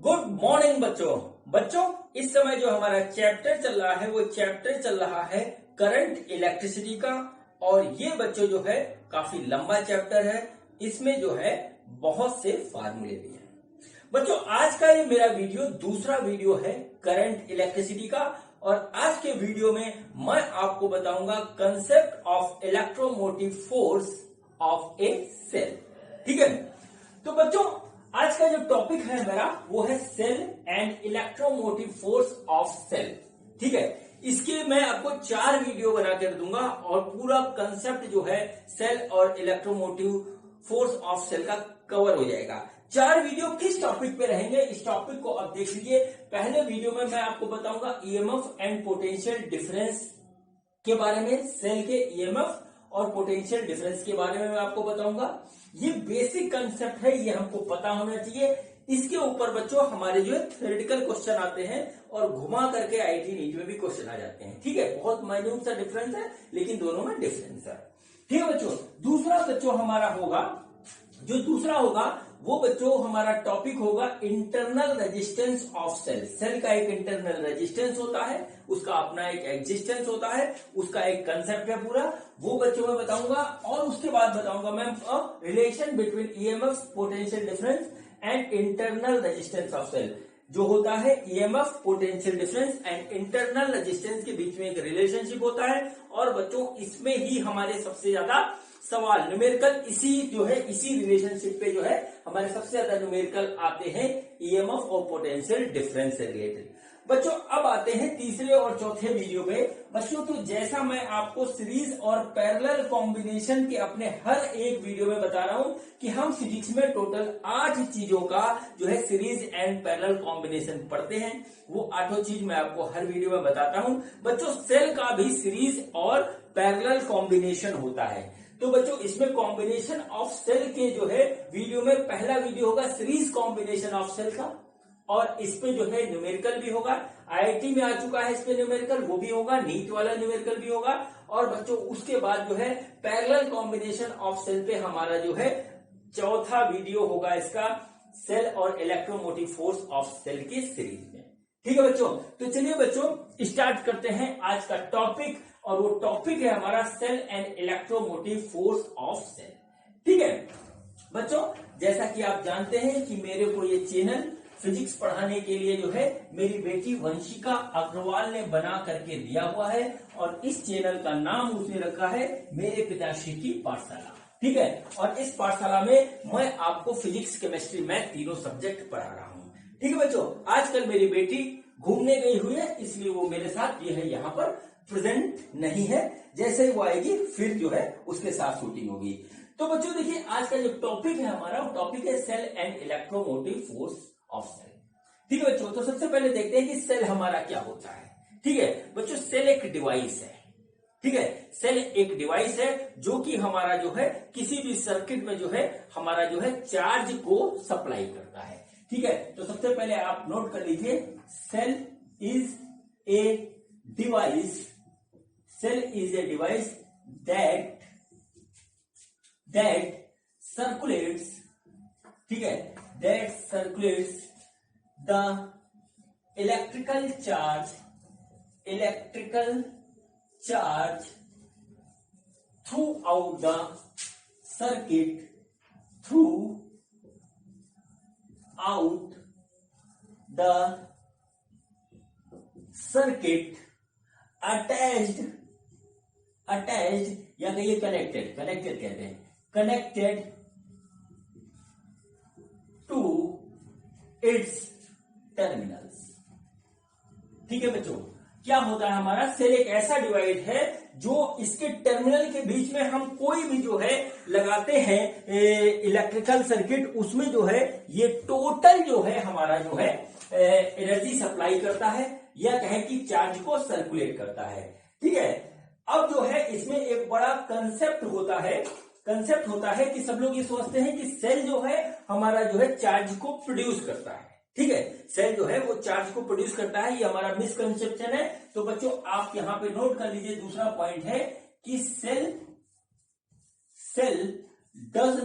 Good morning बच्चों। बच्चों इस समय जो हमारा चैप्टर चल रहा है वो चैप्टर चल रहा है करंट इलेक्ट्रिसिटी का। और ये बच्चों जो है काफी लंबा चैप्टर है, इसमें जो है बहुत से फार्मूले भी हैं। बच्चों आज का ये मेरा वीडियो दूसरा वीडियो है करंट इलेक्ट्रिसिटी का। और आज के वीडियो में मैं आपको बताऊंगा concept of electromotive force of a cell. ठीक है, तो बच्चों आज का जो टॉपिक है मेरा वो है cell and electromotive force of cell. ठीक है, इसके मैं आपको 4 वीडियो बना कर दूंगा और पूरा कंसेप्ट जो है सेल और इलेक्ट्रोमोटिव फोर्स ऑफ सेल का कवर हो जाएगा। 4 वीडियो किस टॉपिक पे रहेंगे, इस टॉपिक को अब देख लीजिए। पहले वीडियो में मैं आपको बताऊंगा ईएमएफ एंड पोटेंशियल डिफरेंस के बारे में, सेल के ईएमएफ और पोटेंशियल डिफरेंस के बारे में मैं आपको बताऊंगा। ये बेसिक कंसेप्ट है, ये हमको पता होना चाहिए। इसके ऊपर बच्चों हमारे जो है थ्योरेटिकल क्वेश्चन आते हैं और घुमा करके आईआईटी नीट में भी क्वेश्चन आ जाते हैं। ठीक है, बहुत माइन्यूट सा डिफरेंस है लेकिन दोनों में डिफरेंस है। ठीक है बच्चों, दूसरा बच्चों हमारा होगा, जो दूसरा होगा वो बच्चों हमारा टॉपिक होगा internal resistance of cell. Cell का एक इंटरनल रेजिस्टेंस होता है, उसका अपना एक एग्जिस्टेंस होता है, उसका एक कंसेप्ट है पूरा, वो बच्चों में बताऊंगा। और उसके बाद बताऊंगा मैं relation between EMF, potential difference and internal resistance of cell. जो होता है EMF, potential difference and internal resistance के बीच में एक रिलेशनशिप होता है। और बच्चों इसमें ही हमारे सबसे ज्यादा सवाल न्यूमेरिकल इसी रिलेशनशिप पे जो है हमारे सबसे ज्यादा न्यूमेरिकल आते हैं ईएमएफ और पोटेंशियल डिफरेंस से रिलेटेड। बच्चों अब आते हैं तीसरे और चौथे वीडियो पे। बच्चों तो जैसा मैं आपको सीरीज और पैरेलल कॉम्बिनेशन के अपने हर एक वीडियो में बता रहा हूं कि हम फिजिक्स में टोटल 8 चीजों का जो है सीरीज एंड पैरेलल कॉम्बिनेशन पढ़ते हैं, वो 8 चीज मैं आपको हर वीडियो में बताता हूं। बच्चों सेल का भी सीरीज और पैरेलल कॉम्बिनेशन होता है। तो बच्चों इसमें कॉम्बिनेशन ऑफ सेल के जो है वीडियो में पहला वीडियो होगा सीरीज कॉम्बिनेशन ऑफ सेल का, और इस पे जो है न्यूमेरिकल भी होगा। आईआईटी में आ चुका है इस पे न्यूमेरिकल, वो भी होगा, नीट वाला न्यूमेरिकल भी होगा। और बच्चों उसके बाद जो है पैरेलल कॉम्बिनेशन ऑफ सेल पे हमारा जो है चौथा वीडियो होगा इसका, सेल और इलेक्ट्रोमोटिव फोर्स ऑफ सेल की सीरीज में। ठीक है बच्चों, तो चलिए बच्चों स्टार्ट करते हैं आज का टॉपिक, और वो टॉपिक है हमारा cell and electromotive force of cell. ठीक है बच्चों, जैसा कि आप जानते हैं कि मेरे को ये चैनल फिजिक्स पढ़ाने के लिए जो है मेरी बेटी वंशिका अग्रवाल ने बना करके दिया हुआ है, और इस चैनल का नाम उसने रखा है मेरे पिताश्री की पाठशाला। ठीक है, और इस पाठशाला में मैं आपको फिजिक्स, केमिस्ट्री, मैथ तीनों सब्जेक्ट पढ़ा रहा हूं। ठीक है बच्चों, आजकल मेरी बेटी घूमने गई हुई है, इसलिए वो मेरे साथ ये है यहाँ पर प्रेजेंट नहीं है। जैसे ही वो आएगी फिर जो है उसके साथ शूटिंग होगी। तो बच्चों देखिए आज का जो टॉपिक है हमारा, वो टॉपिक है cell and electromotive force of cell. ठीक है बच्चों, तो सबसे पहले देखते हैं कि सेल हमारा क्या होता है। ठीक है बच्चों, सेल एक डिवाइस है। ठीक है, सेल एक डिवाइस है जो कि हमारा जो है किसी भी सर्किट में जो है हमारा जो है चार्ज को सप्लाई करता है। ठीक है, तो सबसे पहले आप नोट कर लीजिए, cell is a device, cell is a device that circulates, ठीक है, that circulates the electrical charge throughout the circuit, attached या कहिए कनेक्टेड कहते हैं, connected to its terminals। ठीक है बच्चों, क्या होता है हमारा सेल एक ऐसा डिवाइस है जो इसके टर्मिनल के बीच में हम कोई भी जो है लगाते हैं इलेक्ट्रिकल सर्किट, उसमें जो है ये टोटल जो है हमारा जो है एनर्जी सप्लाई करता है, या कहें कि चार्ज को सर्कुलेट करता है। ठीक है, अब जो है इसमें एक बड़ा कंसेप्ट होता है कि सब लोग ये सोचते हैं कि सेल जो है हमारा जो है चार्ज को प्रोड्यूस करता है। ठीक है, सेल जो है वो चार्ज को प्रोड्यूस करता है, ये हमारा मिसकंसेप्शन है। तो बच्चों आप यहां पे नोट कर लीजिए, दूसरा पॉइंट है कि cell does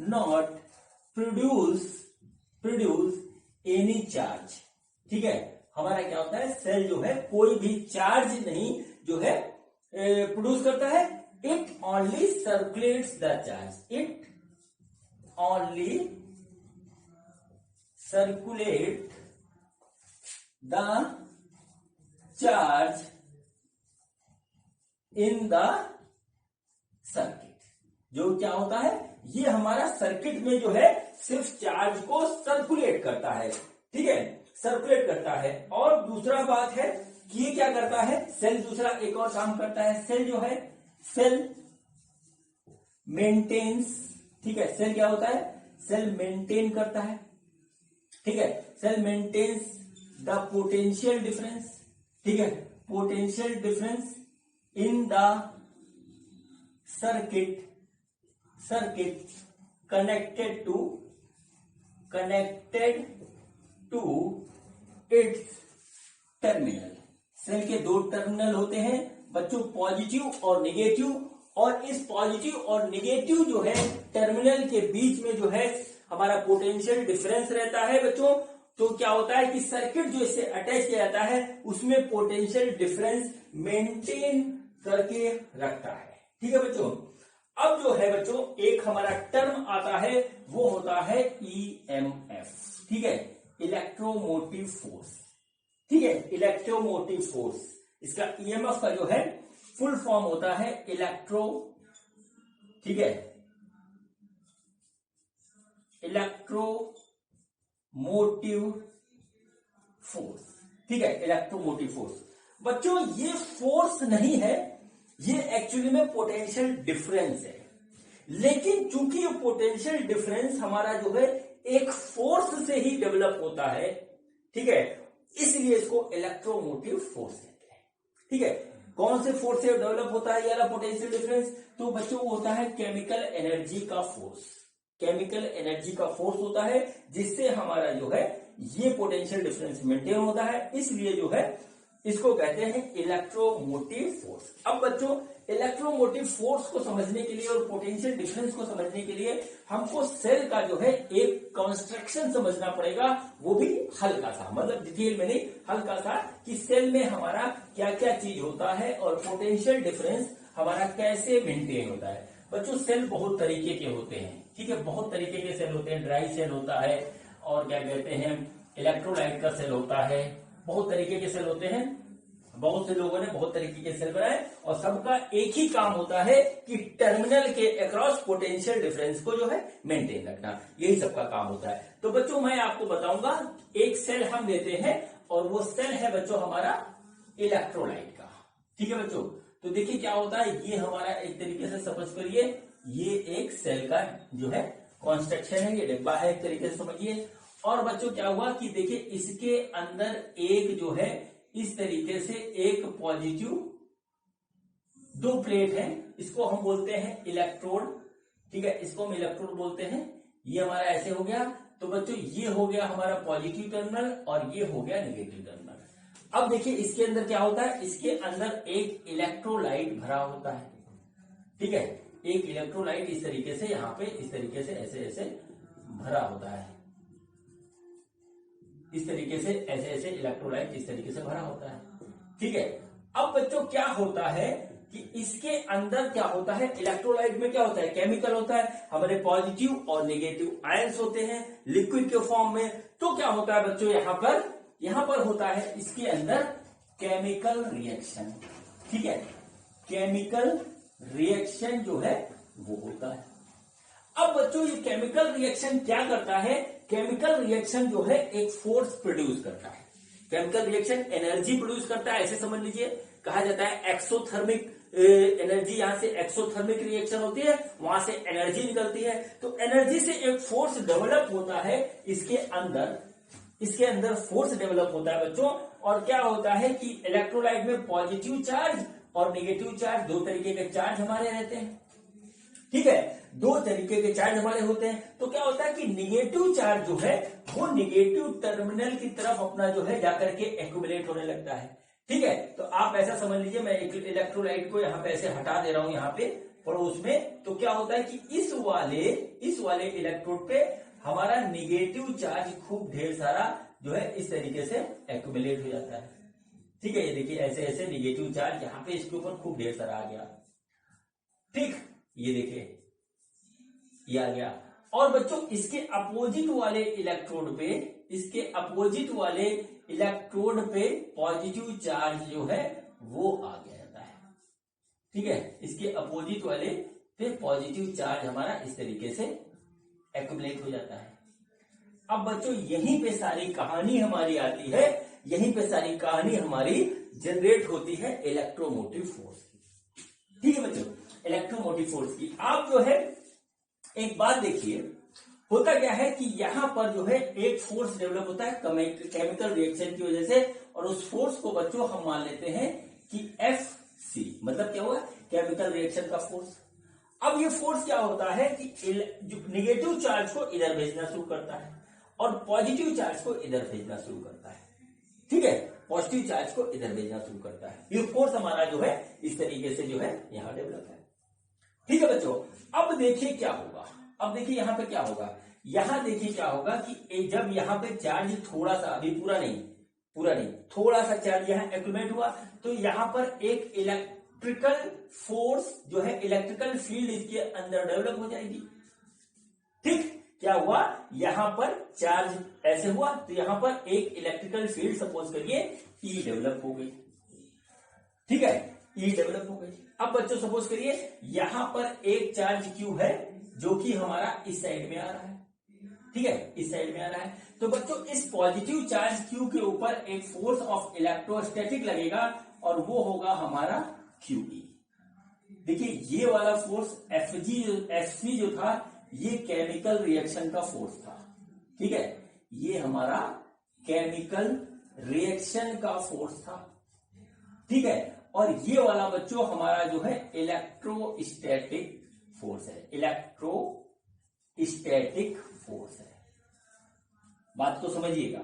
not produce produce any charge. ठीक है, हमारा क्या होता है, सेल जो है कोई भी चार्ज नहीं जो है प्रोड्यूस करता है, it only circulates the charge, it only circulate the charge in the circuit. जो क्या होता है, ये हमारा सर्किट में जो है सिर्फ चार्ज को सर्कुलेट करता है। ठीक है, सर्कुलेट करता है। और दूसरा बात है कि ये क्या करता है, सेल दूसरा एक और काम करता है, सेल जो है, सेल मेंटेन्स। ठीक है, सेल क्या होता है, सेल मेंटेन करता है। ठीक है, cell maintains the potential difference. ठीक है, potential difference in the circuit connected to its terminal. Cell के दो टर्मिनल होते हैं बच्चों, पॉजिटिव और नेगेटिव, और इस पॉजिटिव और नेगेटिव जो है टर्मिनल के बीच में जो है हमारा पोटेंशियल डिफरेंस रहता है बच्चों। तो क्या होता है कि सर्किट जो इससे अटैच किया जाता है उसमें पोटेंशियल डिफरेंस मेंटेन करके रखता है। ठीक है बच्चों, अब जो है बच्चों एक हमारा टर्म आता है, वो होता है ईएमएफ। ठीक है, इलेक्ट्रोमोटिव फोर्स। ठीक है, इलेक्ट्रोमोटिव फोर्स, इसका ईएमएफ का जो है फुल फॉर्म होता है ठीक है, इलेक्ट्रोमोटिव फोर्स। ठीक है, इलेक्ट्रोमोटिव फोर्स बच्चों ये फोर्स नहीं है, ये एक्चुअली में पोटेंशियल डिफरेंस है। लेकिन चूंकि ये पोटेंशियल डिफरेंस हमारा जो है एक फोर्स से ही डेवलप होता है, ठीक है, इसलिए इसको इलेक्ट्रोमोटिव फोर्स कहते हैं। ठीक है, कौन से फोर्स से डेवलप होता है ये वाला पोटेंशियल डिफरेंस, तो बच्चों वो होता है केमिकल एनर्जी का फोर्स। केमिकल एनर्जी का फोर्स होता है जिससे हमारा जो है ये पोटेंशियल डिफरेंस मेंटेन होता है, इसलिए जो है इसको कहते हैं इलेक्ट्रोमोटिव फोर्स। अब बच्चों इलेक्ट्रोमोटिव फोर्स को समझने के लिए और पोटेंशियल डिफरेंस को समझने के लिए हमको सेल का जो है एक कंस्ट्रक्शन समझना पड़ेगा, वो भी हल्का सा, मतलब डिटेल में नहीं, हल्का सा, कि सेल में हमारा क्या क्या चीज होता है और पोटेंशियल डिफरेंस हमारा कैसे मेंटेन होता है। बच्चों सेल बहुत तरीके के होते हैं। ठीक है, बहुत तरीके के सेल होते हैं, ड्राई सेल होता है, और क्या कहते हैं इलेक्ट्रोलाइट का सेल होता है, बहुत तरीके के सेल होते हैं। बहुत से लोगों ने बहुत तरीके के सेल बनाए और सबका एक ही काम होता है कि टर्मिनल के अक्रॉस पोटेंशियल डिफरेंस को जो है मेंटेन रखना, यही सबका काम होता है। तो बच्चों मैं आपको बताऊंगा, एक सेल हम लेते हैं और वो सेल है बच्चों हमारा इलेक्ट्रोलाइट का। ठीक है बच्चों, तो देखिए क्या होता है, ये हमारा एक तरीके से समझ करिए, ये एक सेल का जो है कॉन्स्ट्रक्शन है, ये डिब्बा है एक तरीके से समझिए। और बच्चों क्या हुआ कि देखिए इसके अंदर एक जो है इस तरीके से एक पॉजिटिव, दो प्लेट है, इसको हम बोलते हैं इलेक्ट्रोड। ठीक है, इसको हम इलेक्ट्रोड बोलते हैं। ये हमारा ऐसे हो गया, तो बच्चों ये हो गया हमारा पॉजिटिव टर्मिनल और ये हो गया नेगेटिव टर्मिनल। अब देखिए इसके अंदर क्या होता है, इसके अंदर एक इलेक्ट्रोलाइट भरा होता है। ठीक है, एक इलेक्ट्रोलाइट इस तरीके से यहाँ पे इस तरीके से ऐसे ऐसे भरा होता है, इस तरीके से ऐसे ऐसे इलेक्ट्रोलाइट इस तरीके से भरा होता है। ठीक है, अब बच्चों क्या होता है कि इसके अंदर क्या होता है, इलेक्ट्रोलाइट में क्या होता है, केमिकल होता है, हमारे पॉजिटिव और नेगेटिव आयंस होते हैं लिक्विड के फॉर्म में। तो क्या होता है बच्चों, यहां पर होता है इसके अंदर केमिकल रिएक्शन। ठीक है, केमिकल रिएक्शन जो है वो होता है। अब बच्चों ये केमिकल रिएक्शन क्या करता है, केमिकल रिएक्शन जो है एक फोर्स प्रोड्यूस करता है। केमिकल रिएक्शन एनर्जी प्रोड्यूस करता है, ऐसे समझ लीजिए, कहा जाता है एक्सोथर्मिक एनर्जी, यहां से एक्सोथर्मिक रिएक्शन होती है, वहां से एनर्जी निकलती है। तो एनर्जी से एक फोर्स डेवलप होता है, इसके अंदर फोर्स डेवलप होता है बच्चों। और क्या होता है कि इलेक्ट्रोलाइट में पॉजिटिव चार्ज और नेगेटिव चार्ज, दो तरीके के चार्ज हमारे रहते हैं। ठीक है, दो तरीके के चार्ज हमारे होते हैं। तो क्या होता है कि नेगेटिव चार्ज जो है वो नेगेटिव टर्मिनल की तरफ अपना जो है जाकर के एक्यूमुलेट होने लगता है। ठीक है, तो आप ऐसा समझ लीजिए, मैं एक इलेक्ट्रोलाइट को यहाँ पे ऐसे हटा दे रहा हूं यहाँ पे पड़ोस में, तो क्या होता है कि इस वाले इलेक्ट्रोड पे हमारा निगेटिव चार्ज खूब ढेर सारा जो है इस तरीके से एक्यूमुलेट हो जाता है। ठीक है, ये देखिए ऐसे ऐसे निगेटिव चार्ज यहाँ पे इसके ऊपर खूब ढेर सारा आ गया। ठीक, ये देखिए ये आ गया। और बच्चों इसके अपोजिट वाले इलेक्ट्रोड पे, इसके अपोजिट वाले इलेक्ट्रोड पे पॉजिटिव चार्ज जो है वो आ गया जाता है। ठीक है, इसके अपोजिट वाले पे पॉजिटिव चार्ज हमारा इस तरीके से एक्यूमुलेट हो जाता है। अब बच्चों यहीं पे सारी कहानी हमारी आती है, यहीं पे सारी कहानी हमारी जनरेट होती है इलेक्ट्रोमोटिव फोर्स की। ठीक है बच्चों, इलेक्ट्रोमोटिव फोर्स की। आप जो है एक बात देखिए, होता क्या है कि यहां पर जो है एक फोर्स डेवलप होता है केमिकल रिएक्शन की वजह से, और उस फोर्स को बच्चों हम मान लेते हैं कि Fc, मतलब क्या हुआ, केमिकल रिएक्शन का फोर्स। अब ये फोर्स क्या होता है कि जो निगेटिव चार्ज को इधर भेजना शुरू करता है और पॉजिटिव चार्ज को इधर भेजना शुरू करता है। ठीक है, पॉजिटिव चार्ज को इधर भेजना शुरू करता है। ये फोर्स हमारा जो है इस तरीके से जो है यहां डेवलप है। ठीक है बच्चों, अब देखिए क्या होगा, अब देखिए यहां पे क्या होगा, यहां देखिए क्या होगा कि जब यहां पे चार्ज थोड़ा सा, अभी पूरा नहीं थोड़ा सा चार्ज यहां एक्यूमुलेट हुआ, तो यहां पर एक इलेक्ट्रिकल फोर्स जो है, इलेक्ट्रिकल फील्ड इसके अंदर डेवलप हो जाएगी। ठीक, क्या हुआ, यहां पर चार्ज ऐसे हुआ तो यहां पर एक इलेक्ट्रिकल फील्ड सपोज करिए E डेवलप हो गई। ठीक है, E डेवलप हो गई। अब बच्चों सपोज करिए यहां पर एक चार्ज Q है जो कि हमारा इस साइड में आ रहा है। ठीक है, इस साइड में आ रहा है। तो बच्चों इस पॉजिटिव चार्ज Q के ऊपर एक फोर्स ऑफ इलेक्ट्रोस्टैटिक लगेगा और वो होगा हमारा QE। देखिए ये वाला फोर्स Fc जो था ये केमिकल रिएक्शन का फोर्स था। ठीक है, ये हमारा केमिकल रिएक्शन का फोर्स था। ठीक है, और ये वाला बच्चों हमारा जो है इलेक्ट्रोस्टैटिक फोर्स है, इलेक्ट्रोस्टैटिक फोर्स है। बात को समझिएगा,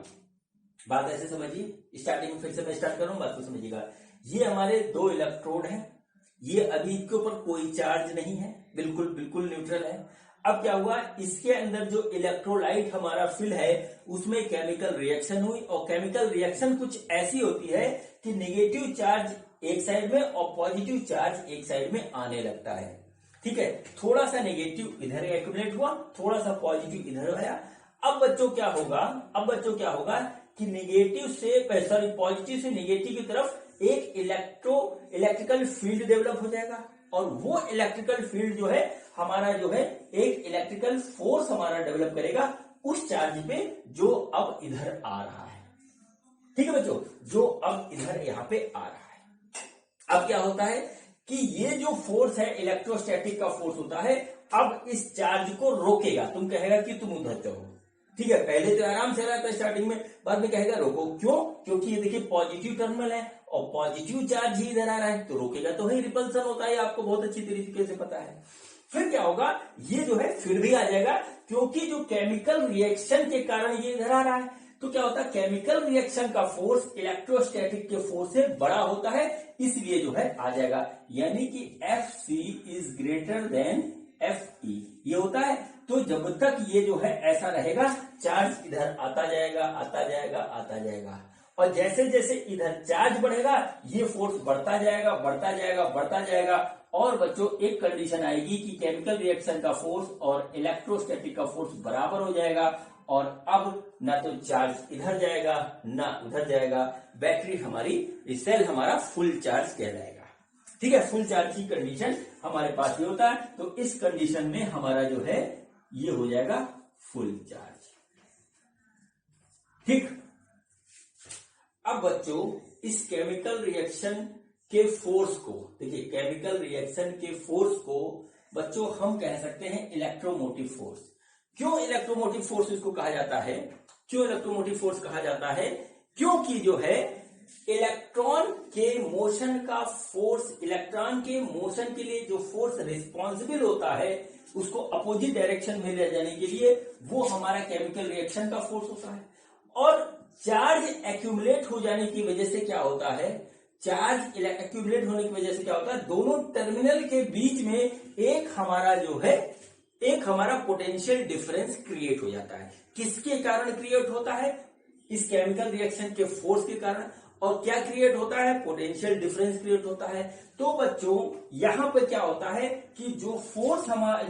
बात ऐसे समझिए, स्टार्टिंग में फिर से मैं स्टार्ट करूं, बात को समझिएगा। ये हमारे दो इलेक्ट्रोड हैं, ये अभी इसके ऊपर कोई चार्ज नहीं है, बिल्कुल बिल्कुल न्यूट्रल है। अब क्या हुआ, इसके अंदर जो इलेक्ट्रोलाइट हमारा फिल है उसमें केमिकल रिएक्शन हुई, और केमिकल रिएक्शन कुछ ऐसी होती है कि नेगेटिव चार्ज एक साइड में और पॉजिटिव चार्ज एक साइड में आने लगता है। ठीक है, थोड़ा सा नेगेटिव इधर एक्यूमुलेट हुआ, थोड़ा सा पॉजिटिव इधर आया। अब बच्चों क्या होगा कि नेगेटिव से सॉरी पॉजिटिव से नेगेटिव की तरफ एक इलेक्ट्रिकल फील्ड डेवलप हो जाएगा, और वो इलेक्ट्रिकल फील्ड जो है हमारा जो है एक इलेक्ट्रिकल फोर्स हमारा डेवलप करेगा उस चार्ज पे जो अब इधर आ रहा है। ठीक है बच्चों, जो अब इधर यहां पे आ रहा है। अब क्या होता है कि ये जो फोर्स है इलेक्ट्रोस्टैटिक का फोर्स होता है, अब इस चार्ज को रोकेगा। तुम कहेगा कि तुम उधर जाओ। ठीक है, पहले तो आराम से रहा था स्टार्टिंग में, बाद में कहेगा रोको। क्यों? क्योंकि ये देखिए पॉजिटिव टर्मिनल है और पॉजिटिव चार्ज ही इधर आ रहा है, तो रोकेगा तो ही रिपल्सन होता है, आपको बहुत अच्छी तरीके से पता है। फिर क्या होगा, ये जो है फिर भी आ जाएगा, क्योंकि जो केमिकल रिएक्शन के कारण ये इधर आ रहा है। तो क्या होता है, केमिकल रिएक्शन का फोर्स इलेक्ट्रोस्टैटिक के फोर्स से बड़ा होता है, इसलिए जो है आ जाएगा। यानी कि Fc is greater than Fe ये होता है। तो जब तक ये जो है ऐसा रहेगा, चार्ज इधर आता जाएगा आता जाएगा आता जाएगा, और जैसे जैसे इधर चार्ज बढ़ेगा ये फोर्स बढ़ता जाएगा बढ़ता जाएगा बढ़ता जाएगा। और बच्चों एक कंडीशन आएगी कि केमिकल रिएक्शन का फोर्स और इलेक्ट्रोस्टैटिक का फोर्स बराबर हो जाएगा, और अब ना तो चार्ज इधर जाएगा ना उधर जाएगा, बैटरी हमारी सेल हमारा फुल चार्ज कहलाएगा। ठीक है, फुल चार्ज की कंडीशन हमारे पास ये होता है। तो इस कंडीशन में हमारा जो है ये हो जाएगा फुल चार्ज। ठीक, अब बच्चों इस केमिकल रिएक्शन के फोर्स को देखिए, केमिकल रिएक्शन के फोर्स को बच्चों हम कह सकते हैं इलेक्ट्रोमोटिव फोर्स। क्यों इलेक्ट्रोमोटिव फोर्स इसको कहा जाता है? क्यों इलेक्ट्रोमोटिव फोर्स कहा जाता है? क्योंकि जो है इलेक्ट्रॉन के मोशन का फोर्स, इलेक्ट्रॉन के मोशन के लिए जो फोर्स रिस्पॉन्सिबल होता है उसको अपोजिट डायरेक्शन में ले जाने के लिए, वो हमारा केमिकल रिएक्शन का फोर्स होता है। और चार्ज एक्यूमुलेट हो जाने की वजह से क्या होता है, चार्ज एक्यूमुलेट होने की वजह से क्या होता है, दोनों टर्मिनल के बीच में एक हमारा जो है एक हमारा पोटेंशियल डिफरेंस क्रिएट हो जाता है। किसके कारण क्रिएट होता है? इस केमिकल रिएक्शन के फोर्स के कारण। और क्या क्रिएट होता है? पोटेंशियल डिफरेंस क्रिएट होता है। तो बच्चों यहां पर क्या होता है कि जो फोर्स हमारा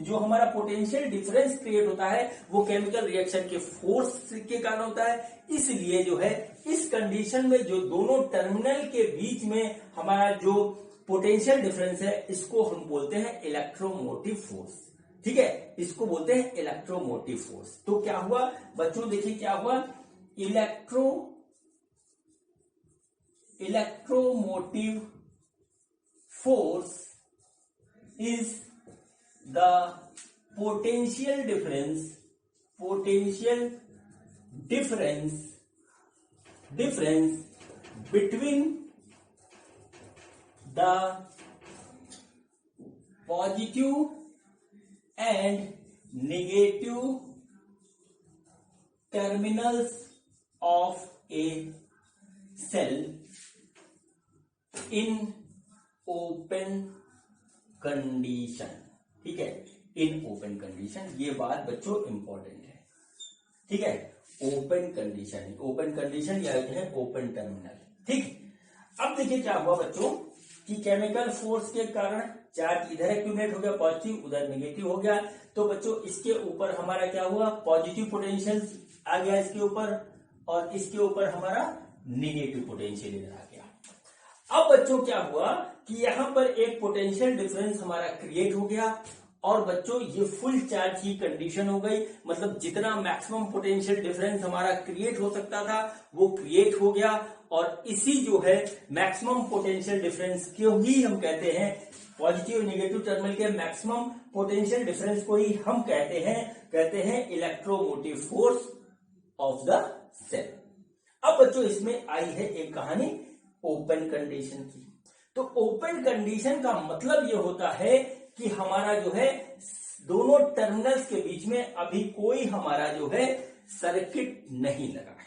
जो हमारा पोटेंशियल डिफरेंस क्रिएट होता है वो केमिकल रिएक्शन के फोर्स के कारण होता है। इसलिए जो है इस कंडीशन में जो दोनों टर्मिनल के बीच में हमारा जो पोटेंशियल डिफरेंस है इसको हम बोलते हैं इलेक्ट्रोमोटिव फोर्स। ठीक है, इसको बोलते हैं इलेक्ट्रोमोटिव फोर्स। तो क्या हुआ बच्चों, देखिए क्या हुआ, electromotive force is the potential difference between the positive and negative terminals of a cell in open condition। ठीक है, इन ओपन कंडीशन, ये बात बच्चों इंपॉर्टेंट है। ठीक है, ओपन कंडीशन या है ओपन टर्मिनल। ठीक, अब देखिए क्या हुआ बच्चों कि केमिकल फोर्स के कारण चार्ज इधर एक्यूमुलेट हो गया पॉजिटिव, उधर नेगेटिव हो गया। तो बच्चों इसके ऊपर हमारा क्या हुआ, पॉजिटिव पोटेंशियल आ गया इसके ऊपर, और इसके ऊपर हमारा नेगेटिव पोटेंशियल इधर आ गया। अब बच्चों क्या हुआ कि यहां पर एक पोटेंशियल डिफरेंस हमारा क्रिएट हो गया, और बच्चों ये फुल चार्ज की कंडीशन हो गई। मतलब जितना मैक्सिमम पोटेंशियल डिफरेंस हमारा क्रिएट हो सकता था वो क्रिएट हो गया। और इसी जो है मैक्सिमम पोटेंशियल डिफरेंस क्यों ही हम कहते हैं, पॉजिटिव नेगेटिव टर्मिनल के मैक्सिमम पोटेंशियल डिफरेंस को ही हम कहते हैं electromotive force of the cell. अब बच्चों इसमें आई है एक कहानी ओपन कंडीशन की। तो ओपन कंडीशन का मतलब ये होता है कि हमारा जो है दोनों टर्मिनल्स के बीच में अभी कोई हमारा जो है सर्किट नहीं लगा है।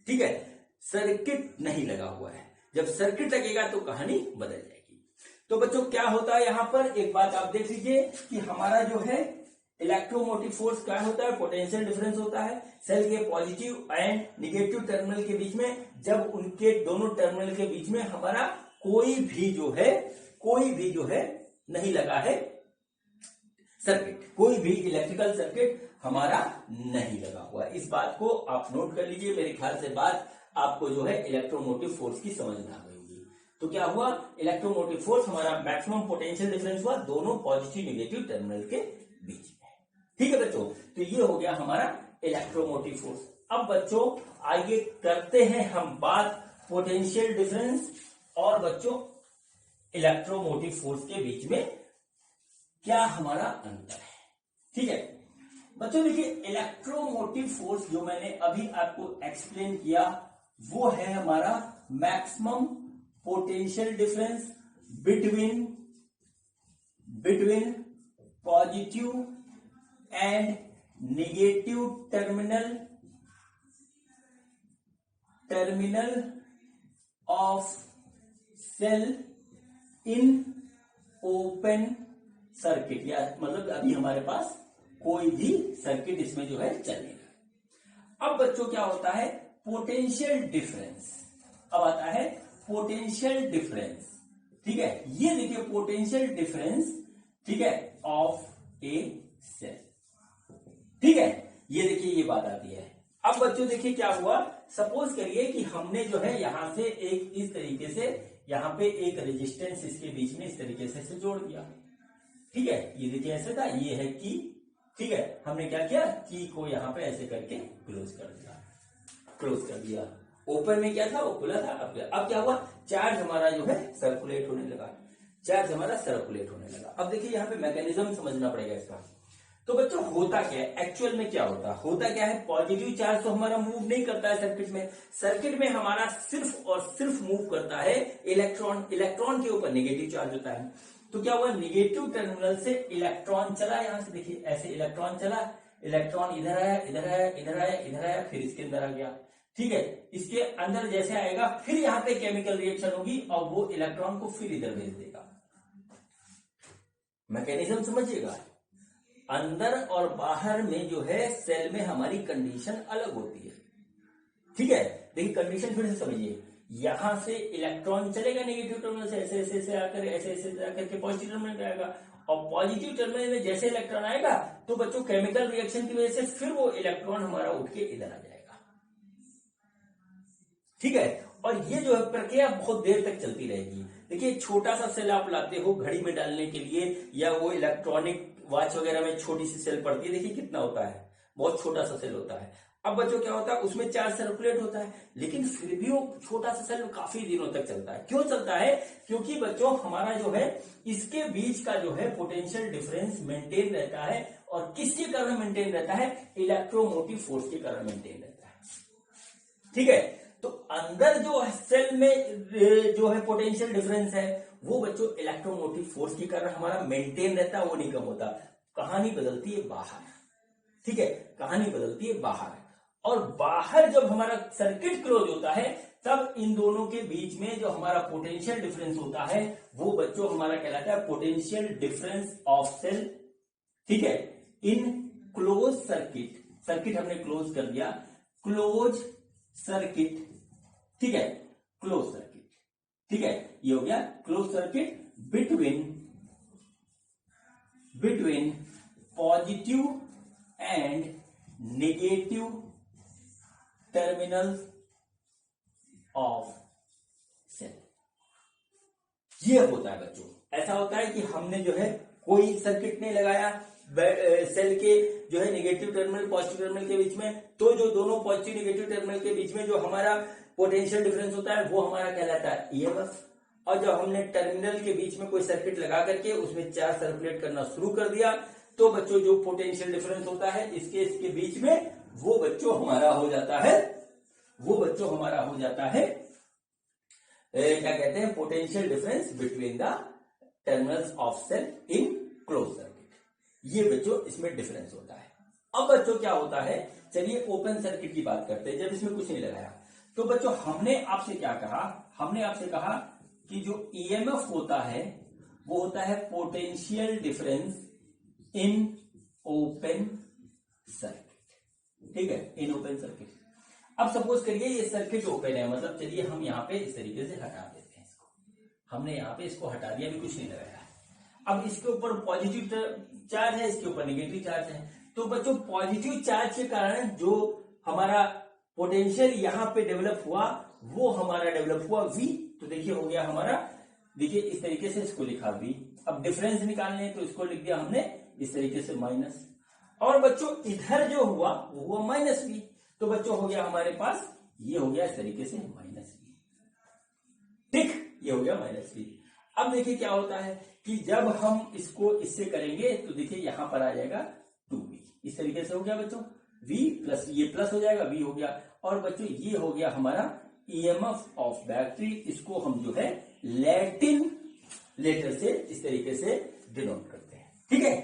ठीक है, सर्किट नहीं लगा हुआ है। जब सर्किट लगेगा तो कहानी बदल जाएगी। तो बच्चों क्या होता है यहां पर, एक बात आप देख लीजिए कि हमारा जो है इलेक्ट्रोमोटिव फोर्स क्या होता है, पोटेंशियल डिफरेंस होता है सेल के पॉजिटिव एंड निगेटिव टर्मिनल के बीच में। जब उनके दोनों टर्मिनल के बीच में हमारा कोई भी जो है नहीं लगा है सर्किट, कोई भी इलेक्ट्रिकल सर्किट हमारा नहीं लगा हुआ। इस बात को आप नोट कर लीजिए। मेरे ख्याल से बात आपको जो है इलेक्ट्रोमोटिव फोर्स की समझ में आ गई होगी। तो क्या हुआ, इलेक्ट्रोमोटिव फोर्स हमारा मैक्सिमम पोटेंशियल डिफरेंस हुआ दोनों पॉजिटिव नेगेटिव टर्मिनल के बीच में। ठीक है बच्चों, तो ये हो गया हमारा इलेक्ट्रोमोटिव फोर्स। अब बच्चों आइए करते हैं हम बात पोटेंशियल डिफरेंस और बच्चों इलेक्ट्रोमोटिव फोर्स के बीच में क्या हमारा अंतर है। ठीक है बच्चों, देखिए इलेक्ट्रोमोटिव फोर्स जो मैंने अभी आपको एक्सप्लेन किया वो है हमारा maximum potential difference between positive and negative terminal of cell in open circuit. या मतलब अभी हमारे पास कोई भी सर्किट इसमें जो है चल नहीं रहा। अब बच्चों क्या होता है, पोटेंशियल डिफरेंस। अब आता है पोटेंशियल डिफरेंस। ठीक है, ये देखिए पोटेंशियल डिफरेंस, ठीक है, ऑफ ए सेल। ठीक है, ये देखिए ये बात आती है। अब बच्चों देखिए क्या हुआ, सपोज करिए कि हमने जो है यहां से एक इस तरीके से यहां पे एक रेजिस्टेंस इसके बीच में इस तरीके से जोड़ दिया। ठीक है, ये देखिए ऐसे था, ये है की। ठीक है, हमने क्या किया, की को यहां पे ऐसे करके क्लोज कर दिया। ओपन में क्या था, वो खुला था। अब क्या हुआ, चार्ज हमारा जो है सर्कुलेट होने लगा। अब देखिए यहाँ पे मैकेनिज्म समझना पड़ेगा इसका। तो बच्चों होता क्या है, एक्चुअल में क्या होता क्या है, पॉजिटिव चार्ज तो हमारा मूव नहीं करता है सर्किट में हमारा सिर्फ और सिर्फ मूव करता है इलेक्ट्रॉन के ऊपर नेगेटिव चार्ज होता है। तो क्या हुआ, नेगेटिव टर्मिनल से इलेक्ट्रॉन चला, यहां से देखिए ऐसे इलेक्ट्रॉन चला, इलेक्ट्रॉन इधर आया, फिर इसके अंदर आ गया। ठीक है, इसके अंदर जैसे आएगा फिर यहाँ पे केमिकल रिएक्शन होगी और वो इलेक्ट्रॉन को फिर इधर भेज देगा। मैकेनिज्म समझिएगा। अंदर और बाहर में जो है सेल में हमारी कंडीशन अलग होती है। ठीक है, देखिए कंडीशन फिर से समझिए, यहां से इलेक्ट्रॉन चलेगा नेगेटिव टर्मिनल से ऐसे ऐसे से आकर ऐसे ऐसे से आकर के पॉजिटिव टर्मिनल पे आएगा, और पॉजिटिव टर्मिनल में जैसे इलेक्ट्रॉन आएगा तो बच्चों केमिकल रिएक्शन की वजह से फिर वो इलेक्ट्रॉन हमारा उठ के इधर आ जाएगा। ठीक है, और ये जो है प्रक्रिया बहुत देर तक चलती रहेगी। देखिए छोटा सा सेल आप लाते हो घड़ी में डालने के लिए, या वो इलेक्ट्रॉनिक वॉच वगैरह में छोटी सी सेल पड़ती है, देखिए कितना होता है, बहुत छोटा सा सेल होता है। अब बच्चों क्या होता है, उसमें चार्ज सर्कुलेट होता है, लेकिन फिर भी वो छोटा सा सेल काफी दिनों तक चलता है। क्यों चलता है? क्योंकि बच्चों हमारा जो है इसके बीच का जो है पोटेंशियल डिफरेंस मेंटेन रहता है, और किसके कारण मेंटेन रहता है? इलेक्ट्रोमोटिव फोर्स के कारण मेंटेन रहता है। ठीक है, तो अंदर जो सेल में जो है पोटेंशियल डिफरेंस है वो बच्चों इलेक्ट्रोमोटिव फोर्स के कारण हमारा मेंटेन रहता है, वो नहीं कम होता। कहानी बदलती है बाहर। ठीक है, कहानी बदलती है बाहर, और बाहर जब हमारा सर्किट क्लोज होता है तब इन दोनों के बीच में जो हमारा पोटेंशियल डिफरेंस होता है वो बच्चों हमारा कहलाता है पोटेंशियल डिफरेंस ऑफ सेल। ठीक है, इन क्लोज सर्किट, सर्किट हमने क्लोज कर दिया, क्लोज सर्किट। ठीक है, क्लोज सर्किट। ठीक है, ये हो गया close circuit between positive and negative terminal of cell. ये होता है बच्चों, ऐसा होता है कि हमने जो है कोई सर्किट नहीं लगाया सेल के जो है नेगेटिव टर्मिनल पॉजिटिव टर्मिनल के बीच में, तो जो दोनों पॉजिटिव नेगेटिव टर्मिनल के बीच में जो हमारा पोटेंशियल डिफरेंस होता है वो हमारा कहलाता है ईएमएफ। और जब हमने टर्मिनल के बीच में कोई सर्किट लगा करके उसमें चार्ज सर्कुलेट करना शुरू कर दिया तो बच्चों जो पोटेंशियल डिफरेंस होता है इसके बीच में वो बच्चों हमारा हो जाता है, क्या कहते हैं, potential difference between the terminals of cell in close circuit. ये बच्चों इसमें डिफरेंस होता है। अब बच्चों क्या होता है, चलिए ओपन सर्किट की बात करते हैं, जब इसमें कुछ नहीं लगाया तो बच्चों हमने आपसे क्या कहा, हमने आपसे कहा कि जो ईएमएफ होता है वो होता है पोटेंशियल डिफरेंस इन ओपन सर्किट। ठीक है, इन ओपन सर्किट। अब सपोज करिए ये सर्किट ओपन है, मतलब चलिए हम यहाँ पे इस तरीके से हटा देते हैं इसको, हमने यहाँ पे इसको हटा दिया, अभी कुछ नहीं लगाया। अब इसके ऊपर पॉजिटिव चार्ज है, इसके ऊपर नेगेटिव चार्ज है, तो बच्चों पॉजिटिव चार्ज के कारण जो हमारा पोटेंशियल यहाँ पे डेवलप हुआ वो हमारा डेवलप हुआ V। तो देखिए हो गया हमारा, देखिए इस तरीके से इसको लिखा V। अब डिफरेंस निकालने तो इसको लिख दिया हमने इस तरीके से माइनस, और बच्चों इधर जो हुआ वो हुआ माइनस V। तो बच्चों हो गया हमारे पास, ये हो गया इस तरीके से माइनस V। ठीक, ये हो गया माइनस V। अब देखिए क्या होता है कि जब हम इसको इससे करेंगे तो देखिए यहां पर आ जाएगा 2V, इस तरीके से हो गया बच्चों V प्लस ये प्लस हो जाएगा V हो गया, और बच्चों ये हो गया हमारा ईएमएफ ऑफ बैटरी। इसको हम जो है लैटिन लेटर से इस तरीके से डिनोट करते हैं। ठीक है,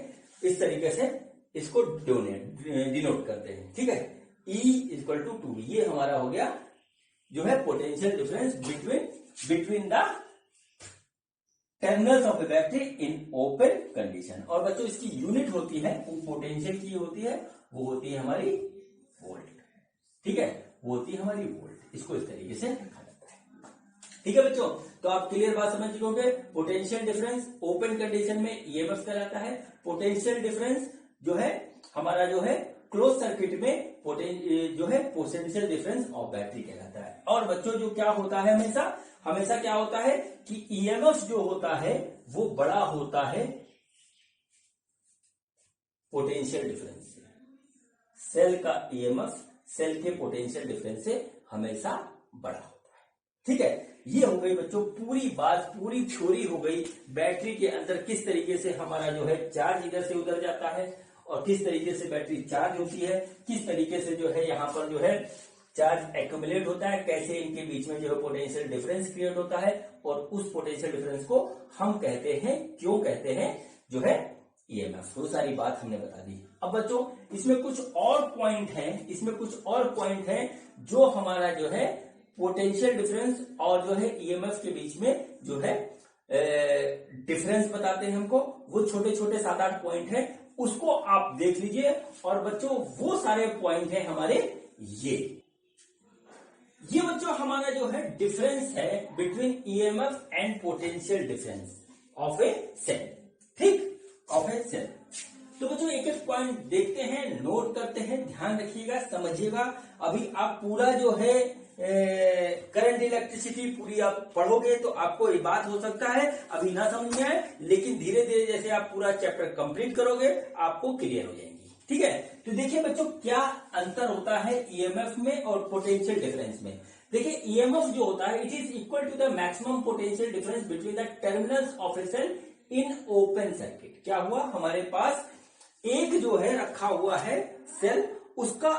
इस तरीके से इसको डिनोट करते हैं। ठीक है, E इक्वल टू 2V, ये हमारा हो गया जो है potential difference between the terminals of the battery in open condition. और बच्चों इसकी यूनिट होती है, वो पोटेंशियल की होती है, वो होती है हमारी वोल्ट। ठीक है, वो होती है हमारी वोल्ट। इसको इस तरीके से लिखा जाता है। ठीक है बच्चों, तो आप क्लियर बात समझ चुके होंगे। पोटेंशियल डिफरेंस ओपन कंडीशन में ईएमएफ कहलाता है, पोटेंशियल डिफरेंस जो है हमारा जो है क्लोज सर्किट में जो है पोटेंशियल डिफरेंस ऑफ बैटरी कहलाता है। और बच्चों जो क्या होता है, हमेशा क्या होता है कि ईएमएफ जो होता है वो बड़ा होता है पोटेंशियल डिफरेंस से। सेल का ईएमएफ सेल के पोटेंशियल डिफरेंस से हमेशा बड़ा होता है। ठीक है, ये हो गई बच्चों पूरी बात, पूरी थ्योरी हो गई बैटरी के अंदर किस तरीके से हमारा जो है चार्ज इधर से उधर जाता है और किस तरीके से बैटरी चार्ज होती है, किस तरीके से जो है यहाँ पर जो है चार्ज एक्यूमुलेट होता है, कैसे इनके बीच में जो है पोटेंशियल डिफरेंस क्रिएट होता है, और उस पोटेंशियल डिफरेंस को हम कहते हैं, क्यों कहते हैं, जो है ईएमएफ। वो सारी बात हमने बता दी। अब बच्चों इसमें कुछ और पॉइंट है जो हमारा जो है पोटेंशियल डिफरेंस और जो है ईएमएफ के बीच में जो है डिफरेंस बताते हैं हमको। वो छोटे छोटे 7-8 पॉइंट है, उसको आप देख लीजिए। और बच्चों वो सारे पॉइंट हैं हमारे ये बच्चों हमारा जो है डिफरेंस है between EMF and potential difference of a cell, ठीक, ऑफ ए सेल। तो बच्चों एक एक पॉइंट देखते हैं, नोट करते हैं, ध्यान रखिएगा, समझिएगा। अभी आप पूरा जो है करंट इलेक्ट्रिसिटी पूरी आप पढ़ोगे तो आपको ये बात हो सकता है अभी ना समझ में आए, लेकिन धीरे धीरे जैसे आप पूरा चैप्टर कंप्लीट करोगे आपको क्लियर हो जाएंगी, ठीक है। तो देखिए बच्चों क्या अंतर होता है ईएमएफ में और पोटेंशियल डिफरेंस में। देखिए ईएमएफ जो होता है it is equal to the maximum potential difference between the terminals of a cell in open circuit. क्या हुआ, हमारे पास एक जो है रखा हुआ है सेल, उसका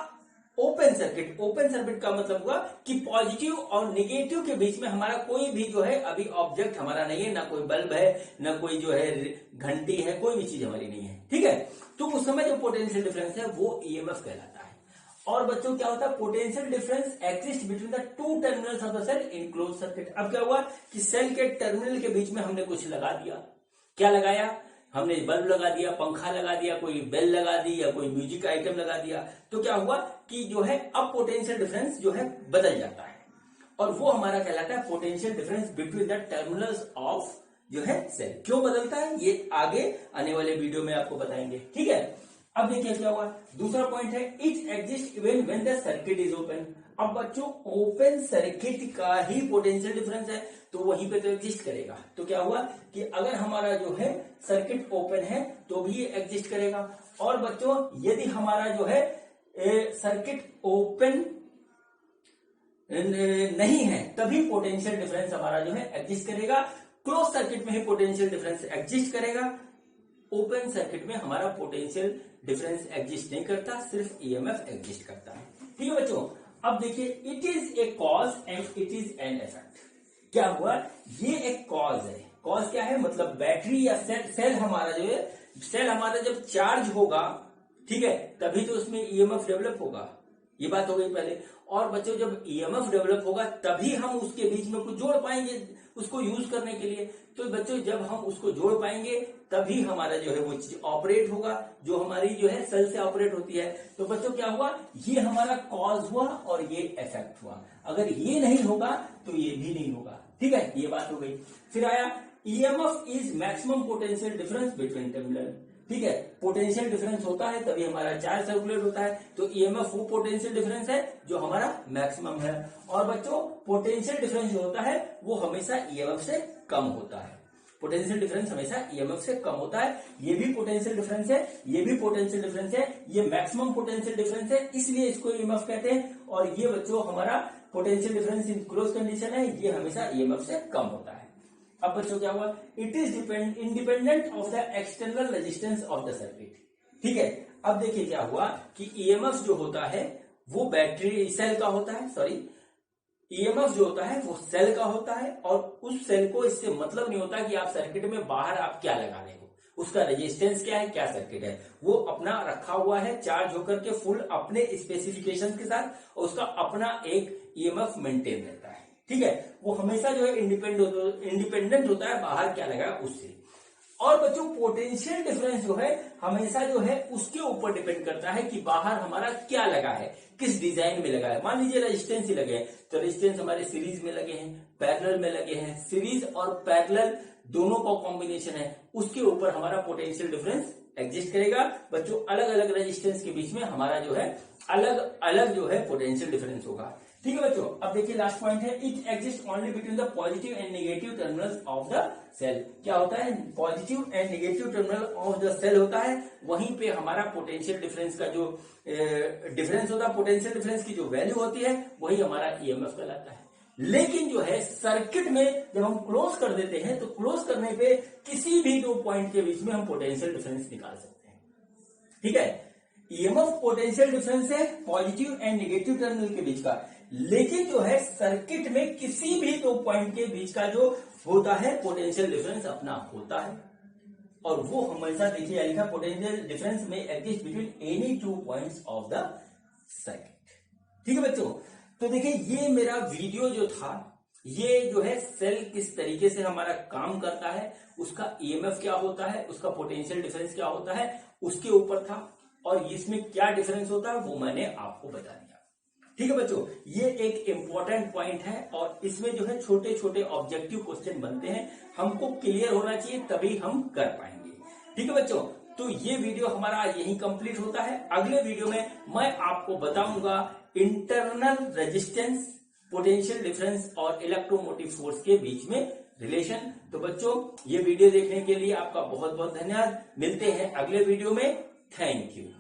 ओपन सर्किट, ओपन सर्किट का मतलब हुआ कि पॉजिटिव और निगेटिव के बीच में हमारा कोई भी जो है अभी ऑब्जेक्ट हमारा नहीं है, ना कोई बल्ब है, ना कोई जो है घंटी है, कोई भी चीज हमारी नहीं है, ठीक है। तो उस समय जो पोटेंशियल डिफरेंस है वो ईएमएफ कहलाता है। और बच्चों क्या होता है, potential difference exist between the two terminals of the cell in close circuit. अब क्या हुआ कि सेल के टर्मिनल के बीच में हमने कुछ लगा दिया, क्या लगाया, हमने बल्ब लगा दिया, पंखा लगा दिया, कोई बेल लगा दी या कोई म्यूजिक आइटम लगा दिया, तो क्या हुआ कि जो है अब पोटेंशियल डिफरेंस जो है बदल जाता है और वो हमारा कहलाता है potential difference between the terminals of जो है सेल। क्यों बदलता है ये आगे आने वाले वीडियो में आपको बताएंगे, ठीक है। अब देखिए क्या हुआ, दूसरा पॉइंट है it exist even when the circuit is open. अब बच्चों ओपन सर्किट का ही पोटेंशियल डिफरेंस है तो वहीं पे तो एग्जिस्ट करेगा। तो क्या हुआ कि अगर हमारा जो है सर्किट ओपन है तो भी ये एग्जिस्ट करेगा। और बच्चों यदि हमारा जो है सर्किट ओपन नहीं है तभी पोटेंशियल डिफरेंस हमारा जो है एग्जिस्ट करेगा। क्लोज सर्किट में ही पोटेंशियल डिफरेंस एग्जिस्ट करेगा, ओपन सर्किट में हमारा पोटेंशियल डिफरेंस एग्जिस्ट नहीं करता, सिर्फ ईएमएफ एग्जिस्ट करता है, ठीक है बच्चों। अब देखिए it is a cause and it is an effect. क्या हुआ, ये एक कॉज है। कॉज क्या है, मतलब बैटरी या सेल हमारा जो है, सेल हमारा जब चार्ज होगा, ठीक है, तभी तो उसमें ईएमएफ डेवलप होगा, ये बात हो गई पहले। और बच्चों जब ईएमएफ डेवलप होगा तभी हम उसके बीच में कुछ जोड़ पाएंगे उसको यूज करने के लिए। तो बच्चों जब हम उसको जोड़ पाएंगे तभी हमारा जो है वो चीज ऑपरेट होगा, जो हमारी जो है सेल से ऑपरेट होती है। तो बच्चों क्या हुआ, ये हमारा कॉज हुआ और ये इफेक्ट हुआ। अगर ये नहीं होगा तो ये भी नहीं होगा, ठीक है, ये बात हो गई। फिर आया EMF is maximum potential difference between terminal, ठीक है। पोटेंशियल डिफरेंस होता है तभी हमारा चार्ज सर्कुलेट होता है, तो ईएमएफ वो पोटेंशियल डिफरेंस है जो हमारा मैक्सिमम है। और बच्चों पोटेंशियल डिफरेंस जो होता है वो हमेशा ईएमएफ से कम होता है, पोटेंशियल डिफरेंस हमेशा ईएमएफ से कम होता है। ये भी पोटेंशियल डिफरेंस है, ये भी पोटेंशियल डिफरेंस है, ये मैक्सिमम पोटेंशियल डिफरेंस है, इसलिए इसको ईएमएफ कहते हैं। और ये बच्चों हमारा potential difference in close condition है, ये हमेशा ईएमएफ से कम होता है। अब बच्चों क्या हुआ, it is independent of the external resistance of the circuit, ठीक है। अब देखिए क्या हुआ कि ईएमएफ जो होता है वो बैटरी सेल का होता है, सॉरी ईएमएफ जो होता है वो सेल का होता है। और उस सेल को इससे मतलब नहीं होता कि आप सर्किट में बाहर आप क्या लगा रहे हो, उसका रेजिस्टेंस क्या है, क्या सर्किट है, वो अपना रखा हुआ है चार्ज होकर के फुल अपने स्पेसिफिकेशन के साथ, और उसका अपना एक ईएमएफ मेंटेन रहता है, ठीक है। वो हमेशा जो है इंडिपेंडेंट होता है बाहर क्या लगा उससे। और बच्चों पोटेंशियल डिफरेंस जो है हमेशा जो है उसके ऊपर डिपेंड करता है कि बाहर हमारा क्या लगा है, किस डिजाइन में लगा है। मान लीजिए रेजिस्टेंस ही लगे हैं तो रेजिस्टेंस हमारे सीरीज में लगे हैं, पैरेलल में लगे हैं, सीरीज और पैरेलल दोनों का कॉम्बिनेशन है, उसके ऊपर हमारा पोटेंशियल डिफरेंस एग्जिस्ट करेगा। बच्चों अलग अलग रेजिस्टेंस के बीच में हमारा जो है अलग अलग जो है पोटेंशियल डिफरेंस होगा, ठीक है बच्चों। अब देखिए लास्ट पॉइंट है it exist only between the positive and negative terminals of the cell. क्या होता है, positive and negative terminal of the cell होता है, वहीं पे हमारा पोटेंशियल डिफरेंस का जो डिफरेंस होता है, पोटेंशियल डिफरेंस की जो वैल्यू होती है वही हमारा ईएमएफ कहलाता है। लेकिन जो है सर्किट में जब हम क्लोज कर देते हैं तो क्लोज करने पे किसी भी दो पॉइंट के बीच में हम पोटेंशियल डिफरेंस निकाल सकते हैं, ठीक है। ईएमएफ पोटेंशियल डिफरेंस है पॉजिटिव एंड नेगेटिव टर्मिनल के बीच का, लेकिन जो है सर्किट में किसी भी दो पॉइंट के बीच का जो होता है पोटेंशियल डिफरेंस अपना होता है। और वो हमेशा देखिए लिखा पोटेंशियल डिफरेंस में exist between any two points of the circuit, ठीक है बच्चों। तो देखिए ये मेरा वीडियो जो था ये जो है सेल किस तरीके से हमारा काम करता है, उसका ईएमएफ क्या होता है, उसका पोटेंशियल डिफरेंस क्या होता है, उसके ऊपर था। और इसमें क्या डिफरेंस होता है वो मैंने आपको बता दिया। ठीक है बच्चों, ये एक इंपॉर्टेंट पॉइंट है और इसमें जो है छोटे छोटे ऑब्जेक्टिव क्वेश्चन बनते हैं, हमको क्लियर होना चाहिए तभी हम कर पाएंगे। ठीक है बच्चों, तो ये वीडियो हमारा यही कंप्लीट होता है। अगले वीडियो में मैं आपको बताऊंगा इंटरनल रेजिस्टेंस, पोटेंशियल डिफरेंस और इलेक्ट्रोमोटिव फोर्स के बीच में रिलेशन। तो बच्चों, ये वीडियो देखने के लिए आपका बहुत बहुत धन्यवाद। मिलते हैं अगले वीडियो में। Thank you.